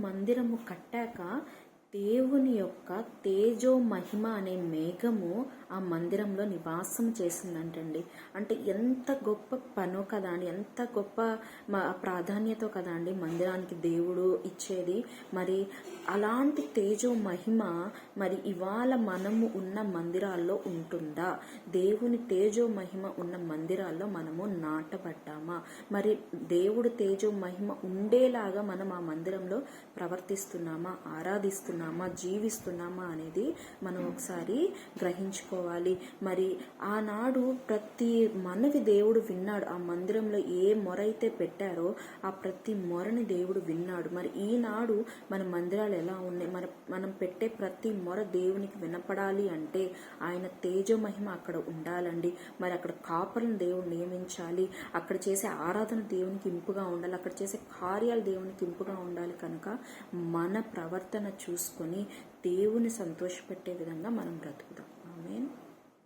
మందిరము కట్టాక దేవుని యొక్క తేజో మహిమ అనే మేఘము ఆ మందిరంలో నివాసం చేసిందంటండి. అంటే ఎంత గొప్ప పనో కదా అండి, ఎంత గొప్ప ప్రాధాన్యత కదా అండి మందిరానికి దేవుడు ఇచ్చేది. మరి అలాంటి తేజో మహిమ మరి ఇవాళ మనము ఉన్న మందిరాల్లో ఉంటుందా? దేవుని తేజో మహిమ ఉన్న మందిరాల్లో మనము నాటబడ్డామా? మరి దేవుడు తేజో మహిమ ఉండేలాగా మనం ఆ మందిరంలో ప్రవర్తిస్తున్నామా, ఆరాధిస్తున్నామా, జీవిస్తున్నామా అనేది మనం ఒకసారి గ్రహించుకోవాలి. మరి ఆనాడు ప్రతి మనవి దేవుడు విన్నాడు. ఆ మందిరంలో ఏ మొర అయితే పెట్టారో ఆ ప్రతి మొరని దేవుడు విన్నాడు. మరి ఈనాడు మన మందిరాలు ఎలా ఉన్నాయి? మనం పెట్టే ప్రతి మొర దేవునికి వినపడాలి అంటే ఆయన తేజో మహిమ అక్కడ ఉండాలండి. మరి అక్కడ కాపరులను దేవుడు నియమించాలి. అక్కడ చేసే ఆరాధన దేవునికి ఇంపుగా ఉండాలి. అక్కడ చేసే కార్యాలు దేవునికి ఇంపుగా ఉండాలి. కనుక మన ప్రవర్తన చూసుకొని దేవుని సంతోషపెట్టే విధంగా మనం బ్రతుకుదాం. ఆమేన్.